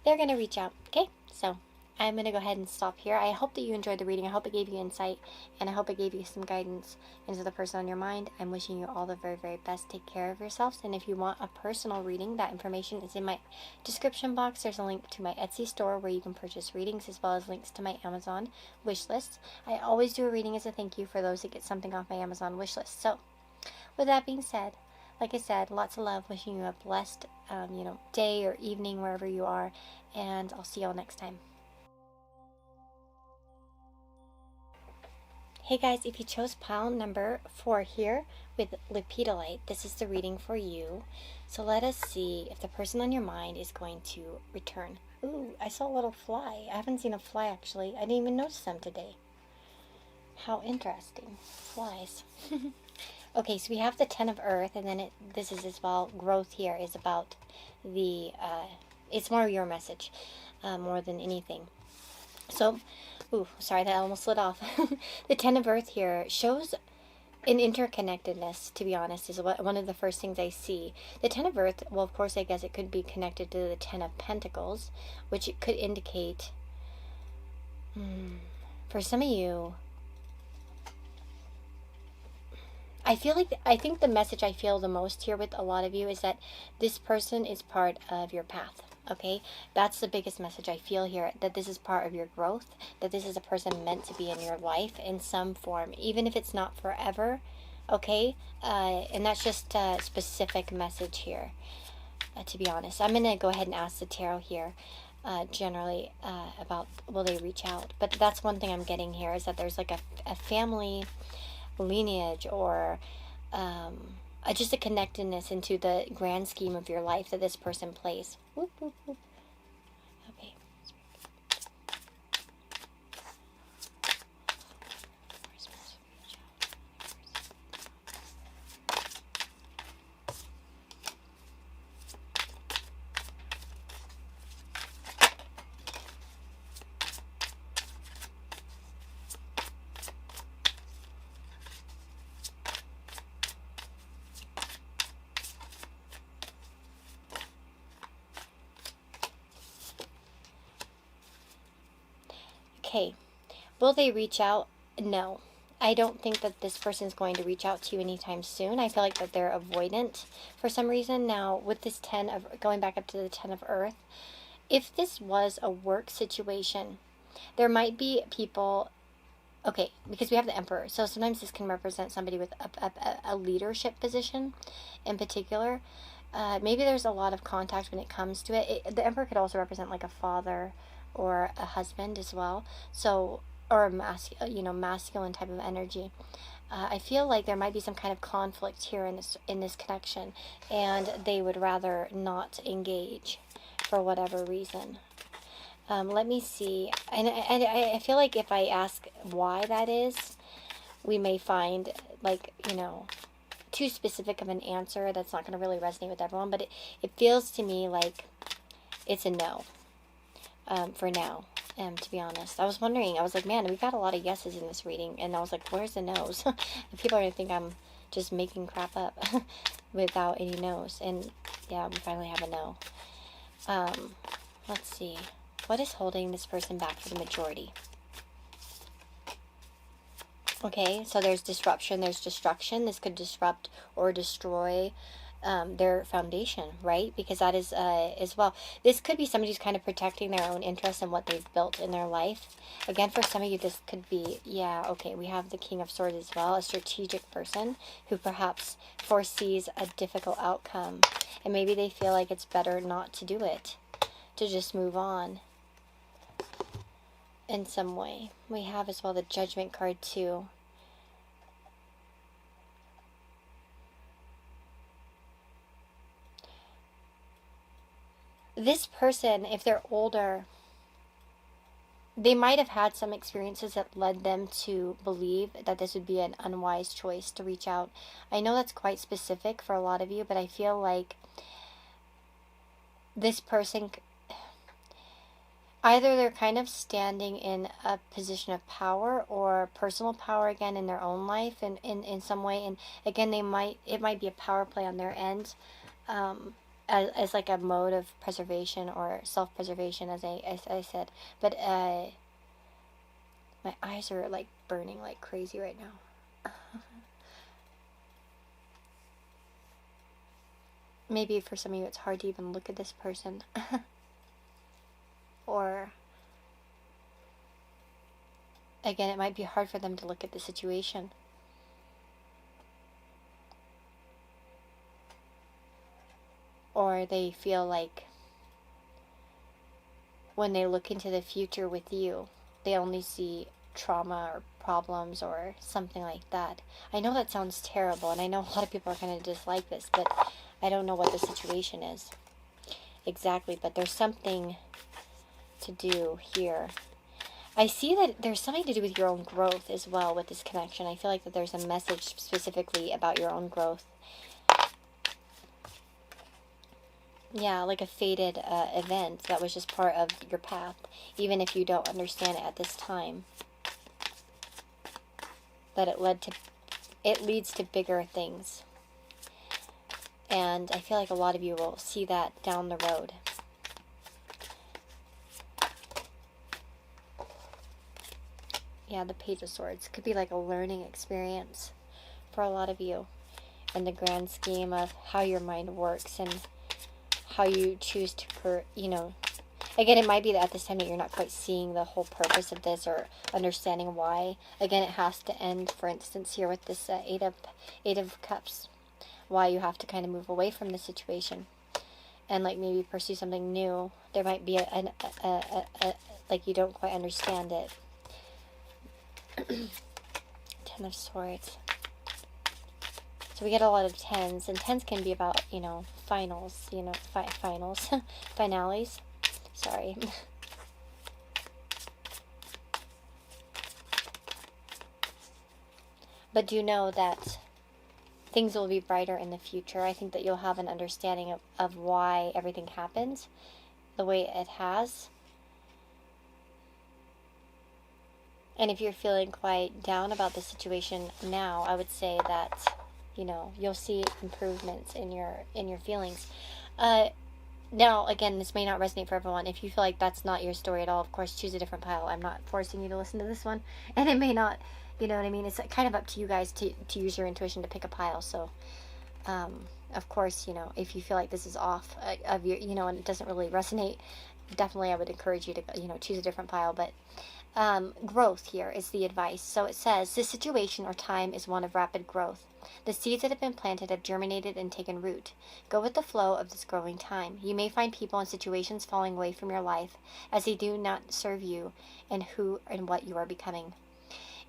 they're going to reach out. Okay? So, I'm going to go ahead and stop here. I hope that you enjoyed the reading. I hope it gave you insight. And I hope it gave you some guidance into the person on your mind. I'm wishing you all the very, very best. Take care of yourselves. And if you want a personal reading, that information is in my description box. There's a link to my Etsy store where you can purchase readings, as well as links to my Amazon wish list. I always do a reading as a thank you for those that get something off my Amazon wish list. So, with that being said, like I said, lots of love. Wishing you a blessed, day or evening wherever you are. And I'll see y'all next time. Hey guys, if you chose pile number 4 here with Lepidolite, this is the reading for you. So let us see if the person on your mind is going to return. Ooh, I saw a little fly. I haven't seen a fly actually. I didn't even notice them today. How interesting. Flies. Okay, so we have the 10 of Earth, and then this is as well, growth here is about the, it's more your message, more than anything. So, ooh, sorry, that almost slid off. The 10 of Earth here shows an interconnectedness, to be honest, is one of the first things I see. The 10 of Earth, well, of course, I guess it could be connected to the 10 of Pentacles, which it could indicate, for some of you, I think the message I feel the most here with a lot of you is that this person is part of your path, okay? That's the biggest message I feel here, that this is part of your growth, that this is a person meant to be in your life in some form, even if it's not forever, okay? And that's just a specific message here, to be honest. I'm going to go ahead and ask the tarot here, generally, about will they reach out. But that's one thing I'm getting here, is that there's like a family lineage or just a connectedness into the grand scheme of your life that this person plays. Whoop, whoop, whoop. Okay. Okay, will they reach out? No. I don't think that this person is going to reach out to you anytime soon. I feel like that they're avoidant for some reason. Now, with this 10 of, going back up to the 10 of Earth, if this was a work situation, there might be people, okay, because we have the Emperor, so sometimes this can represent somebody with a leadership position in particular. Maybe there's a lot of contact when it comes to it. The Emperor could also represent like a father or a husband as well, so, or a masculine type of energy. I feel like there might be some kind of conflict here in this connection, and they would rather not engage for whatever reason. Let me see, and I feel like if I ask why that is, we may find, like, too specific of an answer that's not going to really resonate with everyone, but it feels to me like it's a no. For now, to be honest. I was wondering, I was like, man, we've got a lot of yeses in this reading, and I was like, where's the no's? People are going to think I'm just making crap up without any no's, and yeah, we finally have a no. Let's see. What is holding this person back for the majority? Okay, so there's disruption, there's destruction. This could disrupt or destroy their foundation, right? Because that is as well. This could be somebody who's kind of protecting their own interests and what they've built in their life. Again, for some of you, this could be, yeah, okay, we have the King of Swords as well, a strategic person who perhaps foresees a difficult outcome, and maybe they feel like it's better not to do it. to just move on in some way. We have as well the Judgment card too. This person, if they're older, they might have had some experiences that led them to believe that this would be an unwise choice to reach out. I know that's quite specific for a lot of you, but I feel like this person, either they're kind of standing in a position of power or personal power again in their own life in some way. And again, it might be a power play on their end, as like a mode of preservation or self-preservation, as I said. But my eyes are like burning like crazy right now. Maybe for some of you it's hard to even look at this person. Or again, it might be hard for them to look at the situation. Or they feel like when they look into the future with you, they only see trauma or problems or something like that. I know that sounds terrible, and I know a lot of people are going to dislike this, but I don't know what the situation is exactly, but there's something to do here. I see that there's something to do with your own growth as well with this connection. I feel like that there's a message specifically about your own growth. Yeah, like a fated event that was just part of your path, even if you don't understand it at this time. That it leads to bigger things. And I feel like a lot of you will see that down the road. Yeah, the Page of Swords could be like a learning experience for a lot of you in the grand scheme of how your mind works and how you choose to, again, it might be that at this time that you're not quite seeing the whole purpose of this or understanding why. Again, it has to end, for instance, here with this Eight of Cups. Why you have to kind of move away from the situation and like maybe pursue something new. There might be like you don't quite understand it. Ten of Swords. So we get a lot of tens, and tens can be about, finals, finals, finales. Sorry. But do know that things will be brighter in the future. I think that you'll have an understanding of why everything happens the way it has. And if you're feeling quite down about the situation now, I would say that, you'll see improvements in your feelings. Now, again, this may not resonate for everyone. If you feel like that's not your story at all, of course, choose a different pile. I'm not forcing you to listen to this one. And it may not, you know what I mean? It's kind of up to you guys to use your intuition to pick a pile. So, of course, if you feel like this is off of your, and it doesn't really resonate, definitely I would encourage you to, choose a different pile. But growth here is the advice. So it says, this situation or time is one of rapid growth. The seeds that have been planted have germinated and taken root. Go with the flow of this growing time. You may find people and situations falling away from your life as they do not serve you and who and what you are becoming.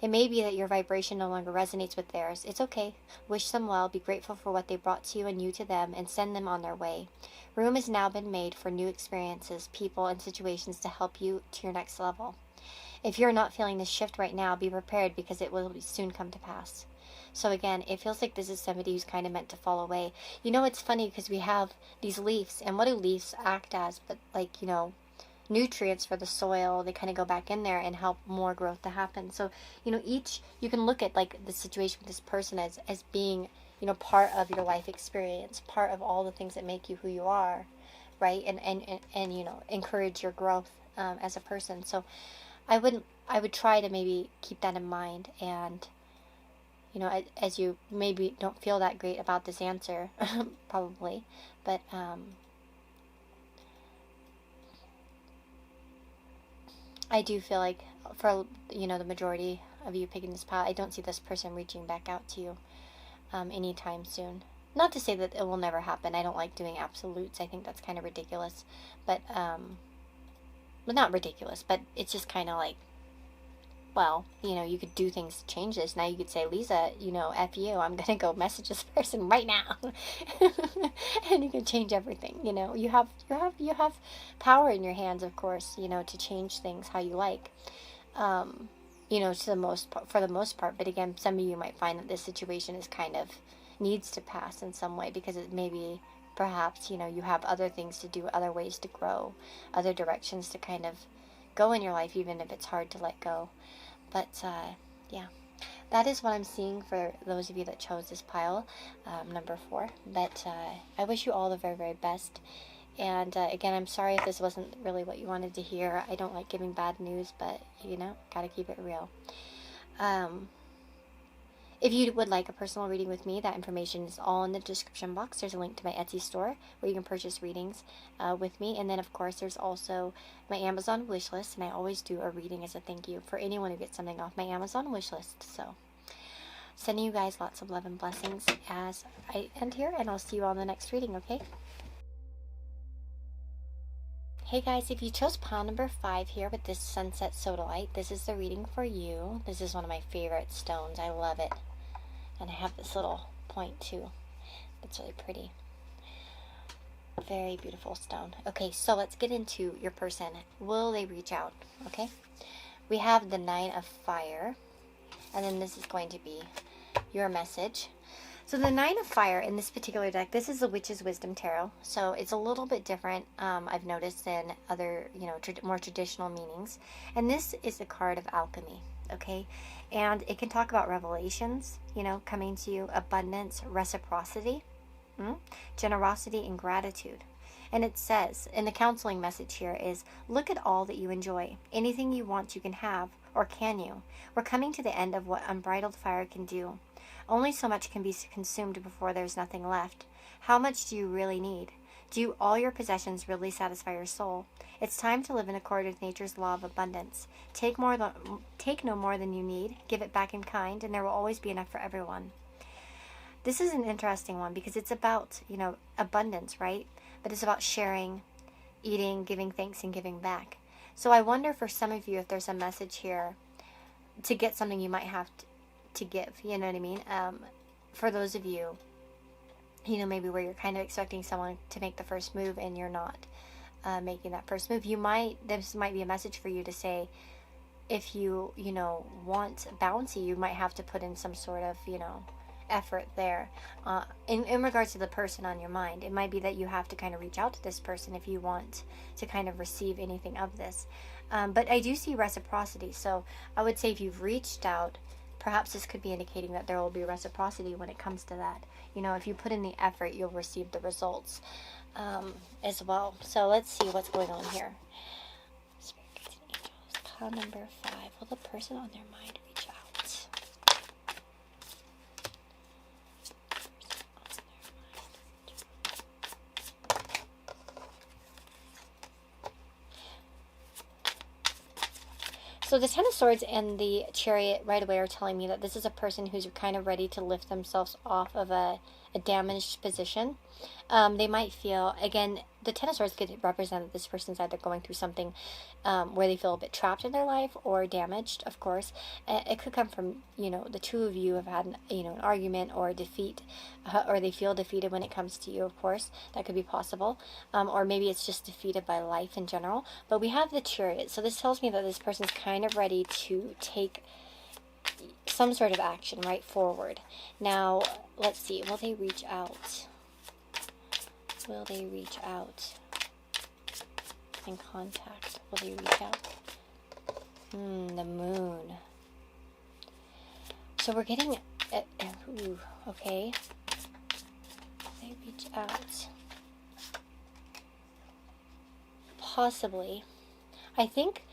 It may be that your vibration no longer resonates with theirs. It's okay. Wish them well, be grateful for what they brought to you and you to them, and send them on their way. Room has now been made for new experiences, people, and situations to help you to your next level. If you're not feeling this shift right now, be prepared because it will soon come to pass. So again, it feels like this is somebody who's kind of meant to fall away. It's funny because we have these leaves, and what do leaves act as? But nutrients for the soil. They kind of go back in there and help more growth to happen. So, you can look at like the situation with this person as being, part of your life experience, part of all the things that make you who you are, right? And encourage your growth as a person. So I would try to maybe keep that in mind, and as you maybe don't feel that great about this answer, probably, but I do feel like for the majority of you picking this pile, I don't see this person reaching back out to you anytime soon. not to say that it will never happen. I don't like doing absolutes. I think that's kind of ridiculous. But, well, not ridiculous, but it's just kind of like, well, you know, you could do things to change this. Now you could say, Lisa, you know, F you, I'm going to go message this person right now. And you can change everything, you know. You have power in your hands, of course, you know, to change things how you like. You know, for the most part. But again, some of you might find that this situation is kind of needs to pass in some way, because it maybe perhaps, you know, you have other things to do, other ways to grow, other directions to kind of go in your life, even if it's hard to let go. But yeah, that is what I'm seeing for those of you that chose this pile, number 4. But I wish you all the very, very best. And again, I'm sorry if this wasn't really what you wanted to hear. I don't like giving bad news, but, you know, gotta keep it real. If you would like a personal reading with me, that information is all in the description box. There's a link to my Etsy store where you can purchase readings with me. And then, of course, there's also my Amazon wish list. And I always do a reading as a thank you for anyone who gets something off my Amazon wish list. So, sending you guys lots of love and blessings as I end here. And I'll see you all in the next reading, okay? Hey guys, if you chose pile number 5 here with this sunset sodalite, this is the reading for you. This is one of my favorite stones. I love it. And I have this little point too. It's really pretty. Very beautiful stone. Okay, so let's get into your person. Will they reach out? Okay. We have the 9 of fire. And then this is going to be your message. So the 9 of fire in this particular deck, this is the Witch's Wisdom Tarot. So it's a little bit different, I've noticed, than other, you know, more traditional meanings. And this is the card of alchemy, okay? And it can talk about revelations, you know, coming to you, abundance, reciprocity, generosity, and gratitude. And it says, in the counseling message here is, look at all that you enjoy. Anything you want you can have, or can you? We're coming to the end of what unbridled fire can do. Only so much can be consumed before there's nothing left. How much do you really need? Do all your possessions really satisfy your soul? It's time to live in accord with nature's law of abundance. Take no more than you need, give it back in kind, and there will always be enough for everyone. This is an interesting one because it's about, you know, abundance, right? But it's about sharing, eating, giving thanks, and giving back. So I wonder for some of you if there's a message here to get something you might have to give, you know what I mean? For those of you, you know, maybe where you're kind of expecting someone to make the first move and you're not making that first move, this might be a message for you to say, if you know, want bouncy, you might have to put in some sort of, you know, effort there. In regards to the person on your mind, it might be that you have to kind of reach out to this person if you want to kind of receive anything of this. But I do see reciprocity. So I would say if you've reached out, perhaps this could be indicating that there will be reciprocity when it comes to that. You know, if you put in the effort, you'll receive the results as well. So let's see what's going on here. Spirit guides and angels. Pile number 5. Will the person on their mind reach out? So the 10 of Swords and the Chariot right away are telling me that this is a person who's kind of ready to lift themselves off of a damaged position. They might feel, again, the 10 of Swords could represent that this person's either going through something where they feel a bit trapped in their life or damaged, of course. It could come from, you know, the two of you have had, an argument or a defeat, or they feel defeated when it comes to you, of course. That could be possible. Or maybe it's just defeated by life in general. But we have the Chariot. So this tells me that this person's kind of ready to take some sort of action right forward. Now, let's see. Will they reach out? Will they reach out and contact? Will they reach out? The Moon. So we're getting, okay. Will they reach out? Possibly. I think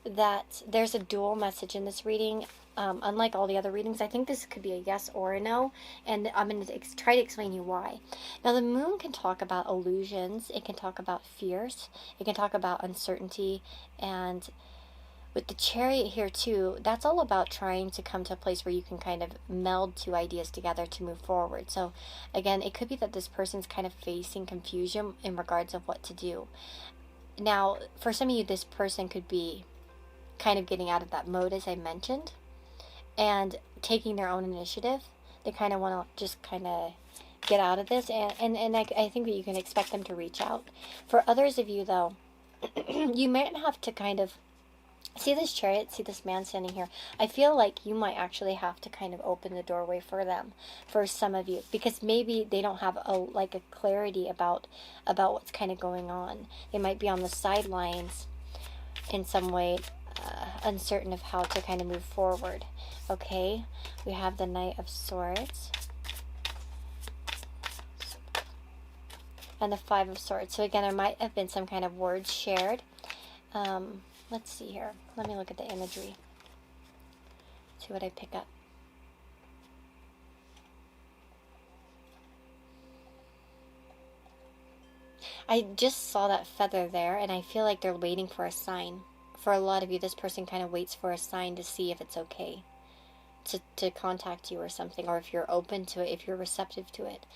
that there's a dual message in this reading. Unlike all the other readings, I think this could be a yes or a no, and I'm going to try to explain you why. Now, the Moon can talk about illusions, it can talk about fears, it can talk about uncertainty, and With the Chariot here too, that's all about trying to come to a place where you can kind of meld two ideas together to move forward. So again, it could be that this person's kind of facing confusion in regards of what to do. Now, for some of you, this person could be kind of getting out of that mode, as I mentioned, and taking their own initiative. They kind of want to just kind of get out of this, and I think that you can expect them to reach out. For others of you, though, you might have to kind of see this Chariot, see this man standing here. I feel like you might actually have to kind of open the doorway for them, for some of you, because maybe they don't have a clarity about what's kind of going on. They might be on the sidelines in some way, uncertain of how to kind of move forward. Okay, we have the Knight of Swords and the Five of Swords. So again, there might have been some kind of words shared. Let's see here. Let me look at the imagery. See what I pick up. I just saw that feather there, and I feel like they're waiting for a sign. For a lot of you, this person kind of waits for a sign to see if it's okay to contact you or something, or if you're open to it, if you're receptive to it.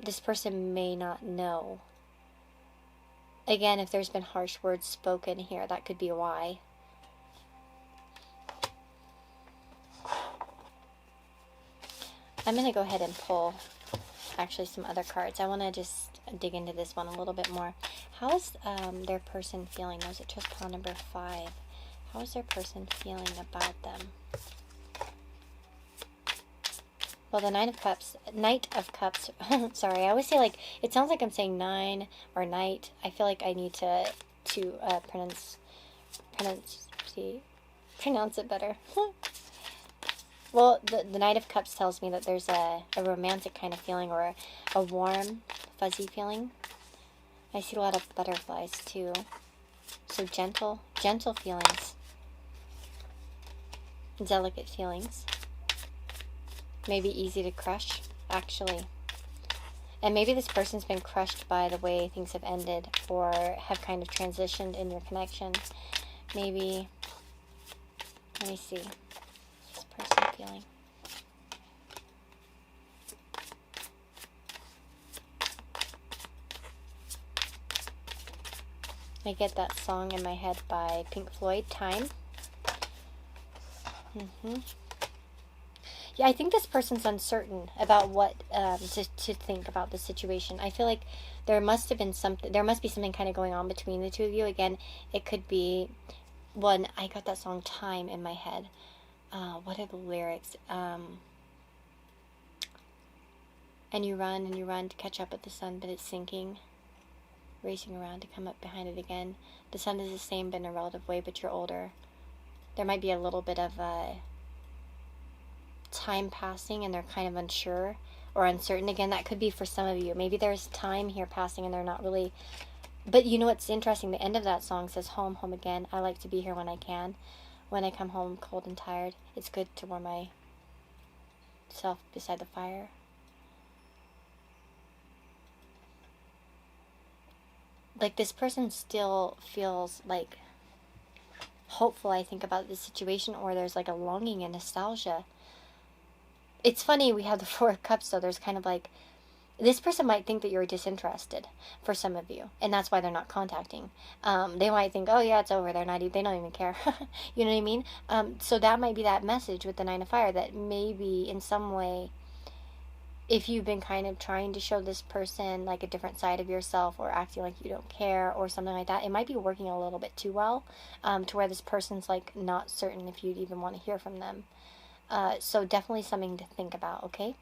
This person may not know. Again, if there's been harsh words spoken here, that could be why. I'm going to go ahead and pull actually some other cards. I want to just dig into this one a little bit more. How is their person feeling? Was it just pile number 5? How is their person feeling about them? Well, the Knight of Cups, sorry, I always say, like, it sounds like I'm saying 9 or Knight. I feel like I need to pronounce it better. Well, the Knight of Cups tells me that there's a romantic kind of feeling, or a warm, fuzzy feeling. I see a lot of butterflies, too. So gentle feelings. Delicate feelings. Maybe easy to crush, actually. And maybe this person's been crushed by the way things have ended, or have kind of transitioned in your connection. Maybe, let me see, this person feeling. I get that song in my head by Pink Floyd, Time. Yeah, I think this person's uncertain about what to think about the situation. I feel like there must be something kind of going on between the two of you. Again, it could be one. I got that song Time in my head. What are the lyrics? And you run to catch up with the sun, but it's sinking, racing around to come up behind it again. The sun is the same, but in a relative way, but you're older. There might be a little bit of time passing, and they're kind of unsure or uncertain. Again, that could be for some of you. Maybe there's time here passing and they're not really. But you know what's interesting? The end of that song says, home, home again. I like to be here when I can. When I come home cold and tired, it's good to warm myself beside the fire. Like, this person still feels like hopeful, I think, about this situation, or there's like a longing and nostalgia. It's funny, we have the Four of Cups, so there's kind of like, this person might think that you're disinterested for some of you, and that's why they're not contacting. They might think, oh yeah, it's over, they don't even care. You know what I mean? So that might be that message with the Nine of Fire, that maybe in some way, if you've been kind of trying to show this person like a different side of yourself, or acting like you don't care or something like that, it might be working a little bit too well, to where this person's like not certain if you'd even want to hear from them. So definitely something to think about, okay?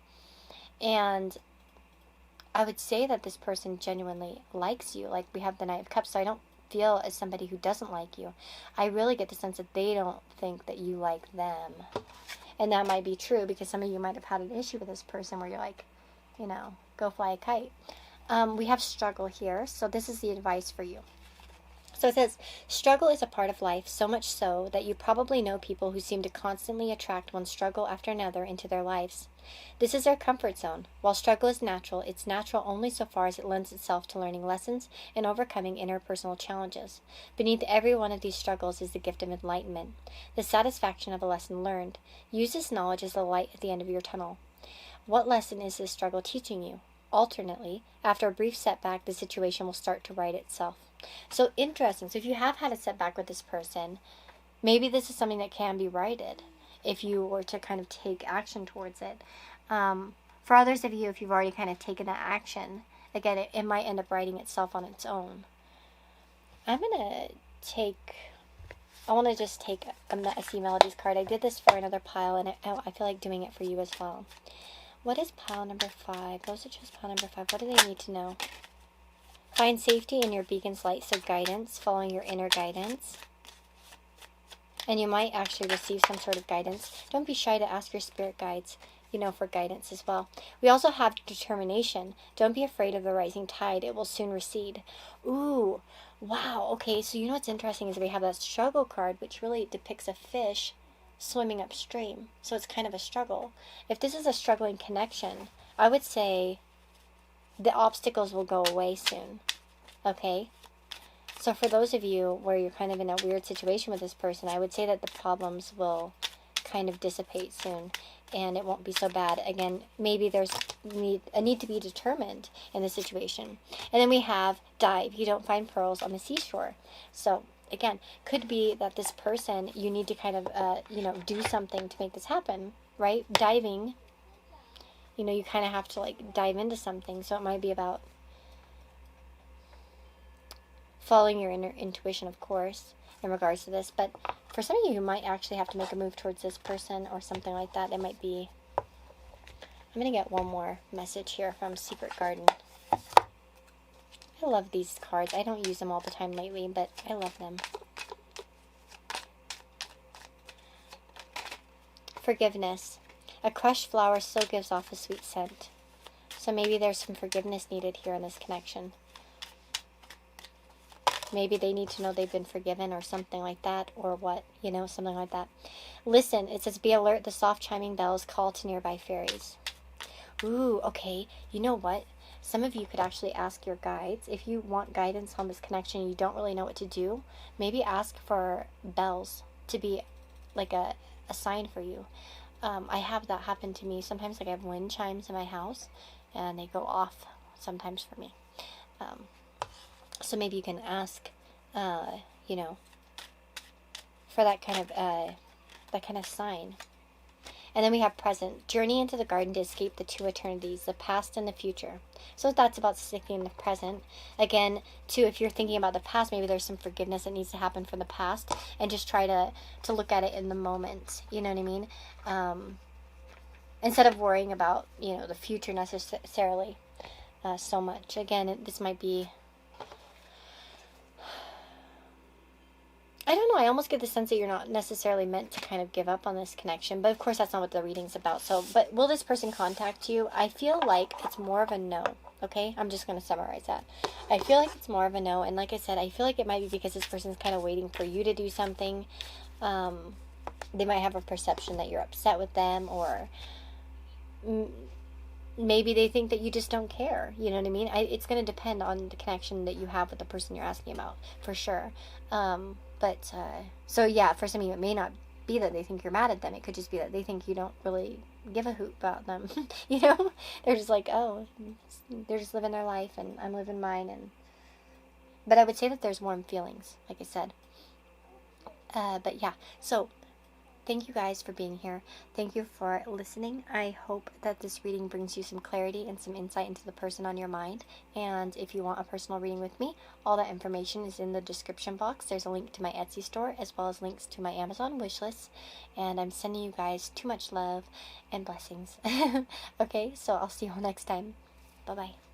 And I would say that this person genuinely likes you. Like, we have the Knight of Cups, so I don't feel as somebody who doesn't like you. I really get the sense that they don't think that you like them. And that might be true, because some of you might have had an issue with this person where you're like, you know, go fly a kite. We have struggle here, so this is the advice for you. So it says, struggle is a part of life, so much so that you probably know people who seem to constantly attract one struggle after another into their lives. This is their comfort zone. While struggle is natural, it's natural only so far as it lends itself to learning lessons and overcoming interpersonal challenges. Beneath every one of these struggles is the gift of enlightenment, the satisfaction of a lesson learned. Use this knowledge as the light at the end of your tunnel. What lesson is this struggle teaching you? Alternately, after a brief setback, the situation will start to right itself. So interesting. So if you have had a setback with this person, maybe this is something that can be righted if you were to kind of take action towards it. For others of you, if you've already kind of taken that action, again, it might end up righting itself on its own. I want to just take a See Melodies card. I did this for another pile, and I feel like doing it for you as well. What is pile number 5? Those are just pile number 5. What do they need to know? Find safety in your beacon's light, so guidance, following your inner guidance. And you might actually receive some sort of guidance. Don't be shy to ask your spirit guides, for guidance as well. We also have determination. Don't be afraid of the rising tide. It will soon recede. Ooh, wow. Okay, so what's interesting is we have that struggle card, which really depicts a fish swimming upstream. So it's kind of a struggle. If this is a struggling connection, I would say the obstacles will go away soon. Okay? So for those of you where you're kind of in a weird situation with this person, I would say that the problems will kind of dissipate soon and it won't be so bad. Again, maybe there's a need to be determined in the situation. And then we have dive. You don't find pearls on the seashore. So again, could be that this person, you need to kind of, do something to make this happen, right? Diving, you kind of have to dive into something. So it might be about following your inner intuition, of course, in regards to this. But for some of you might actually have to make a move towards this person or something like that. It might be... I'm going to get one more message here from Secret Garden. I love these cards. I don't use them all the time lately, but I love them. Forgiveness. A crushed flower still gives off a sweet scent. So maybe there's some forgiveness needed here in this connection. Maybe they need to know they've been forgiven or something like that, or what, something like that. Listen, it says, be alert, the soft chiming bells call to nearby fairies. Ooh, okay, you know what? Some of you could actually ask your guides. If you want guidance on this connection and you don't really know what to do, maybe ask for bells to be like a sign for you. I have that happen to me. Sometimes I have wind chimes in my house, and they go off sometimes for me. So maybe you can ask, for that kind of sign. And then we have present. Journey into the garden to escape the two eternities, the past and the future. So that's about sticking in the present. Again, too, if you're thinking about the past, maybe there's some forgiveness that needs to happen from the past, and just try to look at it in the moment. You know what I mean? Instead of worrying about, the future necessarily so much. Again, this might be... I don't know, I almost get the sense that you're not necessarily meant to kind of give up on this connection, but of course that's not what the reading's about. So, but will this person contact you? I feel like it's more of a no, okay? I'm just going to summarize that. I feel like it's more of a no, and like I said, I feel like it might be because this person's kind of waiting for you to do something. They might have a perception that you're upset with them, or maybe they think that you just don't care, you know what I mean? It's going to depend on the connection that you have with the person you're asking about, for sure. So yeah, for some of you, it may not be that they think you're mad at them. It could just be that they think you don't really give a hoot about them. They're just like, oh, they're just living their life and I'm living mine. But I would say that there's warm feelings, like I said. But yeah, so thank you guys for being here. Thank you for listening. I hope that this reading brings you some clarity and some insight into the person on your mind. And if you want a personal reading with me, all that information is in the description box. There's a link to my Etsy store as well as links to my Amazon wishlist. And I'm sending you guys too much love and blessings. Okay, so I'll see you all next time. Bye-bye.